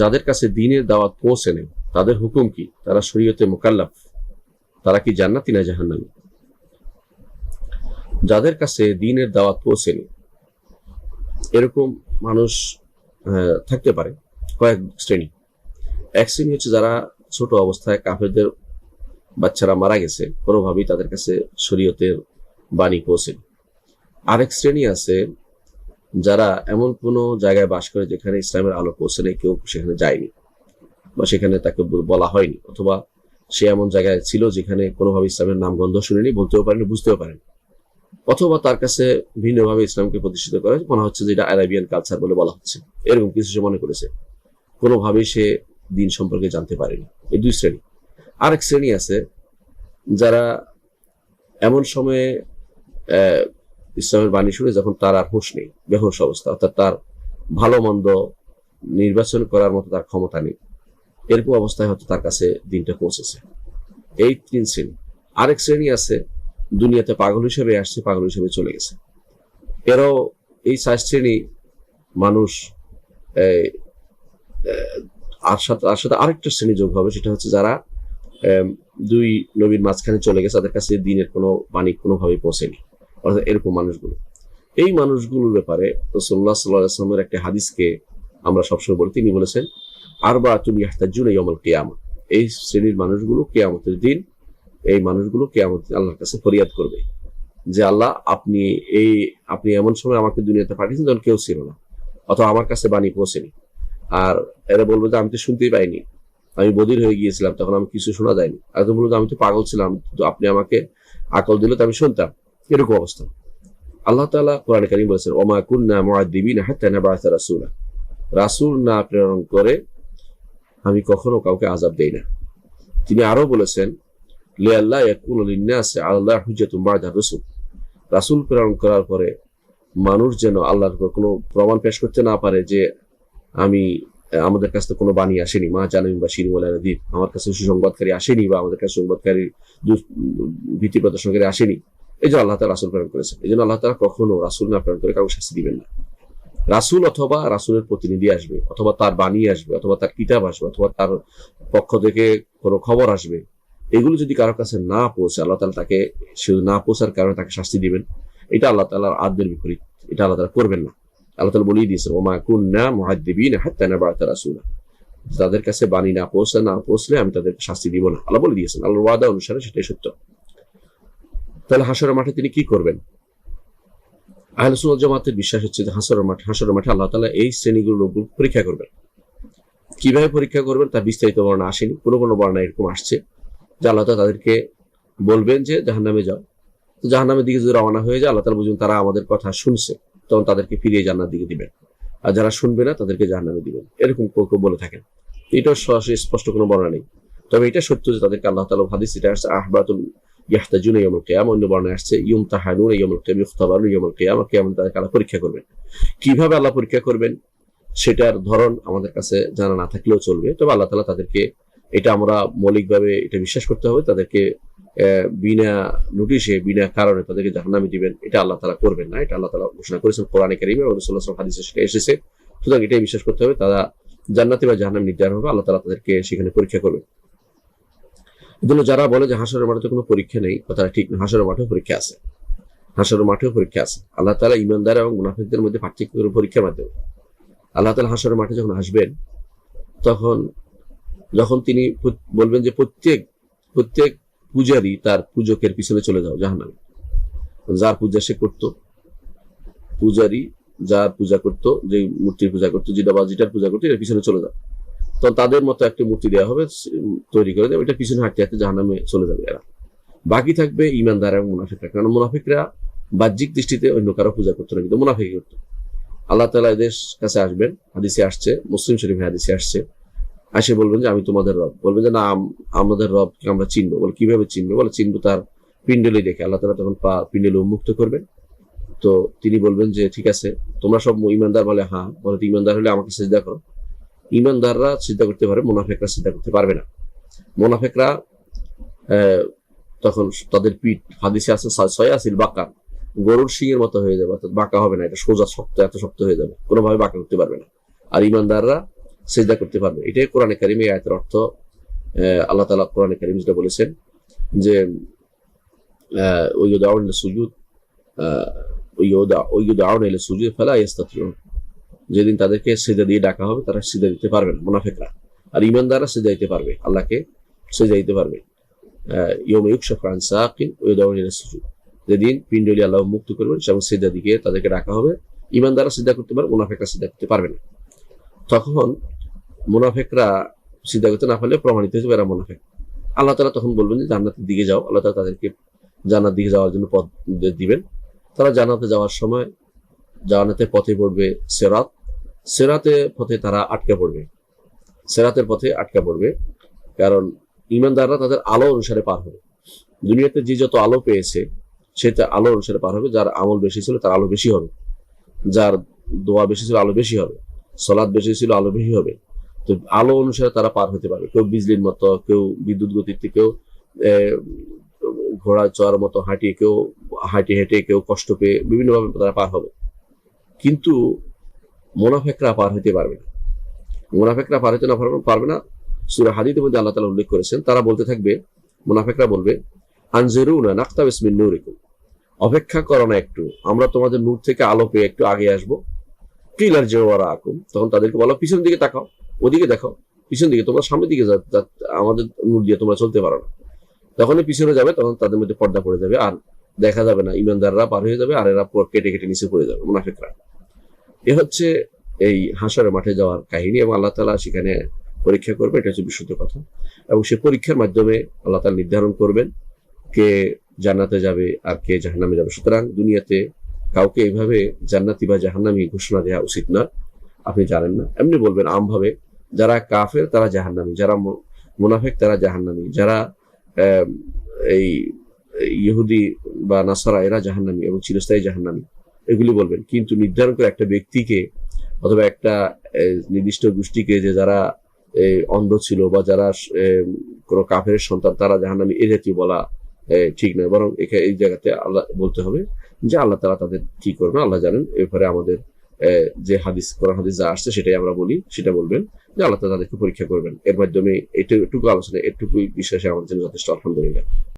যাদের কাছে দ্বীনের দাওয়াত পৌঁছে নেই তাদের হুকুম কি? তারা শরীয়তে মুকাল্লাফ? তারা কি জান্নাতি না জাহান্নামী? যাদের কাছে দ্বীনের দাওয়াত পৌঁছেনি এরকম মানুষ থাকতে পারে কয়েক শ্রেণী। এক শ্রেণী হচ্ছে যারা ছোট অবস্থায় কাফেরদের বাচ্চারা মারা গেছে, কোনোভাবেই তাদের কাছে শরীয়তের বাণী পৌঁছেনি। আরেক শ্রেণী আছে যারা এমন কোনো জায়গায় বাস করে যেখানে ইসলামের আলো পৌঁছে নেই, কেউ সেখানে যায়নি বা সেখানে তাকে বলা হয়নি, অথবা সে এমন জায়গায় ছিল যেখানে কোনোভাবে ইসলামের নাম গন্ধ শুনেনি, বলতেও পারেনি, বুঝতেও পারেনি, অথবা তার কাছে ভিন্নভাবে ইসলামকে প্রতিষ্ঠিত করে মনে হচ্ছে যেটা আরাবিয়ান কালচার বলে বলা হচ্ছে, এরকম কিছু সে মনে করেছে, কোনোভাবেই সে দিন সম্পর্কে জানতে পারেনি। এই দুই শ্রেণী। আরেক শ্রেণী আছে যারা এমন সময়ে ইসলামের বাণী শুনে যখন তার আর হুঁশ নেই, বেহুশ অবস্থা, অর্থাৎ তার ভালো মন্দ নির্বাচন করার মতো তার ক্ষমতা নেই, এরকম অবস্থায় হয়তো তার কাছে দিনটা পৌঁছেছে। এই তিন শ্রেণী। আরেক শ্রেণী আছে দুনিয়াতে পাগল হিসেবে আসছে, পাগল হিসেবে চলে গেছে। এরাও এই 4 শ্রেণী মানুষ আর সাথে আরেকটা শ্রেণী যোগ হবে, সেটা হচ্ছে যারা দুই নবীর মাঝখানে চলে গেছে, তাদের কাছে দিনের কোনো বাণী কোনোভাবে পৌঁছেনি, অর্থাৎ এরকম মানুষগুলো। এই মানুষগুলোর ব্যাপারে রাসূলুল্লাহ সাল্লাল্লাহু আলাইহি ওয়াসাল্লামের একটা হাদিসকে আমরা সবসময় বলি। তিনি বলেছেন, আরবাতুন ইয়াহতাজুনা ইয়াউমাল কিয়ামা, এই শ্রেণীর মানুষগুলো কিয়ামতের দিন, এই মানুষগুলো কিয়ামতের দিন আল্লাহর কাছে ফরিয়াদ করবে যে আল্লাহ, আপনি এমন সময় আমাকে দুনিয়াতে পাঠিয়েছেন যখন কেউ ছিল না, অথবা আমার কাছে বাণী পৌঁছেনি। আর এরা বলবো যে আমি তো শুনতেই পাইনি, আমি বধির হয়ে গিয়েছিলাম, তখন আমি কিছু শোনা যায়নি। আর তো বলবো আমি তো পাগল ছিলাম, আপনি আমাকে আকল দিলে তো আমি শুনতাম, এরকম অবস্থা। আল্লাহ তাআলা কোরআনে কারীম বলেছেন, ওমা কুননা মুআদ্দিবিনা হাত্তা নাবআসা রাসূলা, রাসূল না প্রেরণ করে আমি কখনো কাউকে আযাব দেই না। তিনি আরো বলেছেন, লিআল্লা ইয়াকুনা লিন-নাসি আলাল্লাহি হুজ্জাতুন বা'দা রাসূল, রাসূল প্রেরণ করার পরে মানুষ যেন আল্লাহর উপর কোনো প্রমাণ পেশ করতে না পারে যে আমাদের কাছে তো কোনো বাণী আসেনি, মা জানামিন বা শিরওয়ালা নদীর, আমার কাছে সুসংবাদকারী আসেনি, বা আমাদের কাছে সংবাদকারী ভীতি প্রদর্শনকারী আসেনি। এই জন্য আল্লাহ তাআলা রাসূল প্রেরণ করেছেন। এই জন্য আল্লাহ তাআলা কখনো রাসূল না প্রেরণ করে কাউকে শাস্তি দিবেন না। রাসূল অথবা রাসূলের প্রতিনিধি আসবে, অথবা তার বাণী আসবে, অথবা তার কিতাব আসবে, অথবা তার পক্ষ থেকে কোনো খবর আসবে, এগুলো যদি কারো কাছে না পৌঁছে, আল্লাহ তাআলা তাকে শুধু না পৌঁছার কারণে তাকে শাস্তি দিবেন, এটা আল্লাহ তাআলার আদেশের বিপরীত, এটা আল্লাহ তাআলা করবেন না। আল্লাহ তাআলা বলেই দিয়েছেন, ওমা কুননা মুআদ্দিবিনা হাত্তা নাবআসা রাসূলা, তাদের কাছে বাণী না পৌঁছলে আমি তাদেরকে শাস্তি দিব না, আল্লাহ বলে দিয়েছেন। আল্লাহর ওয়াদা অনুসারে সেটাই সত্য। তাহলে হাশরের মাঠে তিনি কি করবেন? আহলে সুন্নাত জামাতের বিশ্বাস হচ্ছে যে হাশরের মাঠে আল্লাহ তাআলা এই শ্রেণীগুলোর উপর পরীক্ষা করবেন। কিভাবে পরীক্ষা করবেন তার বিস্তারিত বর্ণনা আসেনি, কোনো বর্ণনা এরকম আসছে যে আল্লাহ তাআলা তাদেরকে বলবেন যে জাহান্নামে যাও, তো জাহান্নামের দিকে যদি রওনা হয়ে যায়, আল্লাহ তাআলা বুঝুন তারা আমাদের কথা শুনছে, তখন তাদেরকে ফিরিয়ে জান্নাত দিকে দিবেন, আর যারা শুনবে না তাদেরকে জাহান্নামে দিবেন, এরকম কেউ বলে থাকেন। এটাও সরাসরি স্পষ্ট কোনো বর্ণনা নেই, তবে এটা সত্য যে তাদেরকে আল্লাহ তাআলা হাদিস এটা আসছে, আহবাতুল ইয়াহতাজুনা ইয়াউমাল কিয়ামা, অন্য বর্ণনায় আসছে ইউমতাহানুনা ইয়াউমাল কিয়ামা, ইখতাবারুনা ইয়াউমাল কিয়ামা, কিয়ামত তাদেরকে আল্লাহ পরীক্ষা করবেন। কিভাবে আল্লাহ পরীক্ষা করবেন সেটার ধরন আমাদের কাছে জানা না থাকলেও চলবে, তবে আল্লাহ তাআলা তাদেরকে, এটা আমরা মৌলিকভাবে এটা বিশ্বাস করতে হবে, তাদেরকে বিনা নোটিশে বিনা কারণে তাদেরকে জাহান্নামে দিবেন, এটা আল্লাহ তাআলা করবেন না। এটা আল্লাহ তাআলা ঘোষণা করেছেন কোরআনে কারীমে, এবং রাসূলুল্লাহ সাল্লাল্লাহু আলাইহি ওয়াসাল্লাম হাদিসে সেটা এসেছে। সুতরাং এটাই বিশ্বাস করতে হবে, তারা জান্নাতি বা জাহান্নাম নির্ধারণ হবে, আল্লাহ তাআলা তাদেরকে সেখানে পরীক্ষা করবেন। এজন্য যারা বলে যে হাশরের মাঠে কোনো পরীক্ষা নেই, কথাটা ঠিক না। হাশরের মাঠেও পরীক্ষা আছে, হাশরের মাঠেও পরীক্ষা আছে। আল্লাহ তাআলা ঈমানদার এবং মুনাফিকদের মধ্যে পার্থক্য করে পরীক্ষার মাধ্যমে আল্লাহ তাআলা হাশরের মাঠে যখন আসবেন, যখন তিনি বলবেন যে প্রত্যেক পূজারী তার পূজকের পিছনে চলে যাও জাহান্নামে, যার পূজা সে করতো, পূজারী যার পূজা করতো, যে মূর্তির পূজা করতো, যেটার পূজা করতো, এর পিছনে চলে যাও। তখন তাদের মতো একটা মূর্তি দেওয়া হবে, তৈরি করে দেবে, এটা পিছনে হাঁটতে হাঁটতে জাহান্নামে চলে যাবে এরা। বাকি থাকবে ঈমানদার এবং মুনাফিকরা, কারণ মুনাফিকরা বাহ্যিক দৃষ্টিতে অন্য কারো পূজা করতো না, কিন্তু মুনাফিকই করতো। আল্লাহ তাআলা এদের কাছে আসবেন, হাদিসে আসছে, মুসলিম শরীফের হাদিসে আসছে, আসে বলবেন যে আমি তোমাদের রব। বলবেন যে না, আমাদের রবকে আমরা চিনবো। বলে কিভাবে চিনবো? বলে চিনবো তার পিণ্ডলি দেখে। আল্লাহ তাআলা তখন পিণ্ডলি উন্মুক্ত করবেন। তো তিনি বলবেন যে ঠিক আছে, তোমরা সব ঈমানদার? বলে হ্যাঁ। বলে ঈমানদার হলে আমাকে সিজদা করো। ঈমানদাররা সিজদা করতে পারে, মুনাফিকরা সিজদা করতে পারবে না। মুনাফিকরা তখন তাদের পিঠ, হাদিসে আছে সয়াসিল বাঁকা, গরুর শিংয়ের মতো হয়ে যাবে, অর্থাৎ বাঁকা হবে না, এটা সোজা শক্ত, এত শক্ত হয়ে যাবে, কোনোভাবে বাঁকা করতে পারবে না। আর ঈমানদাররা সেজদা করতে পারবে। এটাই কোরআনে কারিমে আয়াতের অর্থ। আল্লাহ তাআলা কোরআনে কারিমে যেটা বলেছেন যে ওয়ায়ুদআউনা ইলা সুজুদ ওয়ায়ুদআউনা ইলা সুজুদ ফালা ইস্তাতিউন, যেদিন তাদেরকে সিজদা দিয়ে ডাকা হবে তারা সিজদা দিতে পারবে না, মুনাফিকরা। আর ঈমানদাররা সিজদা দিতে পারবে, আল্লাহকে সিজদা দিতে পারবে। ইয়াউমা ইউকশাফু আন সাকিন ওয়ায়ুদআউনা ইলা সুজুদ, যেদিন পিণ্ডলি আল্লাহ মুক্ত করবেন এবং সিজদা দিকে তাদেরকে ডাকা হবে। ঈমানদাররা সিজদা করতে পারবে, মুনাফিকরা সিজদা করতে পারবে না। তখন মুনাফিকরা সিজদা করতে না পারলে প্রমাণিত হয়ে যাবে এরা মুনাফিক। আল্লাহ তাআলা তখন বলবেন যে জান্নাতের দিকে যাও। আল্লাহ তাআলা তাদেরকে জান্নাতের দিকে যাওয়ার জন্য পথ দিবেন। তারা জান্নাতে যাওয়ার সময় জান্নাতের পথে পড়বে সিরাত, সিরাতের পথে তারা আটকে পড়বে, সিরাতের পথে আটকা পড়বে। কারণ ঈমানদাররা তাদের আলো অনুসারে পার হবে। দুনিয়াতে যে যত আলো পেয়েছে সেটা আলো অনুসারে পার হবে। যার আমল বেশি ছিল তার আলো বেশি হবে, যার দোয়া বেশি ছিল আলো বেশি হবে, সালাত বেশি ছিল আলো বেশি হবে। তো আলো অনুসারে তারা পার হতে পারবে। কেউ বিজলির মতো, কেউ বিদ্যুৎ গতিতে, কেউ ঘোড়া চড়ার মতো হাঁটিয়ে, কেউ হাঁটে হেঁটে, কেউ কষ্ট পেয়ে, বিভিন্নভাবে তারা পার হবে। কিন্তু মুনাফিকরা পার হতে পারবে না। মুনাফিকরা পার হতে না পারবে না। সূরা হাদীদের মধ্যে আল্লাহ তাআলা উল্লেখ করেছেন, তারা বলতে থাকবে, মুনাফিকরা বলবে, আনজিরুনা নাকতাবিস মিন নূরিকুম, অপেক্ষা করো না একটু, আমরা তোমাদের নূর থেকে আলো পেয়ে একটু আগে আসবো। কিল আরজিউ ওয়ারাআকুম, তখন তাদেরকে বলো পিছন দিকে তাকাও, ওদিকে দেখো, পিছন দিকে, তোমরা সামনের দিকে আমাদের নূর দিয়ে তোমরা চলতে পারো না। তখনই পিছনে যাবে, তখন তাদের মধ্যে পর্দা পড়ে যাবে, আর দেখা যাবে না। ঈমানদাররা পার হয়ে যাবে আর এরা কেটে কেটে নিচে পড়ে যাবে, মুনাফিকরা। এ হচ্ছে এই হাসরের মাঠে যাওয়ার কাহিনী, এবং আল্লাহ তাআলা সেখানে পরীক্ষা করবে। এটা হচ্ছে বিশুদ্ধ কথা। এবং সে পরীক্ষার মাধ্যমে আল্লাহ তাআলা নির্ধারণ করবেন কে জান্নাতে যাবে আর কে জাহান্নামে যাবে। সুতরাং দুনিয়াতে কাউকে এইভাবে জান্নাতি বা জাহান্নামী ঘোষণা দেওয়া উচিত না। আপনি জানেন না, এমনি বলবেন আমভাবে, যারা কাফের তারা জাহান্নামী, যারা মুনাফিক তারা জাহান্নামী, যারা এই ইহুদি বা নাসারা এরা জাহান্নামী এবং চিরস্থায়ী জাহান্নামী, এগুলি বলবেন। কিন্তু নির্ধারণ করে একটা ব্যক্তিকে অথবা একটা নির্দিষ্ট গোষ্ঠীকে, যে যারা অন্ধ ছিল বা যারা কোনো কাফের সন্তান তারা জাহান্নামী, এই জাতীয় বলা ঠিক নয়। বরং এই জায়গাতে আল্লাহ বলতে হবে যে আল্লাহ তাআলা তাদের কি করবেন আল্লাহ জানেন। এরপরে আমাদের যে হাদিস, কোরআন হাদিস যা আসছে সেটাই আমরা বলি, সেটা বলবেন যে আল্লাহ তাআলা তাদেরকে পরীক্ষা করবেন। এর মাধ্যমে এটুকু আলোচনা, এটুকুই বিশ্বাসে আমাদের জন্য যথেষ্ট। আলহামদুলিল্লাহ।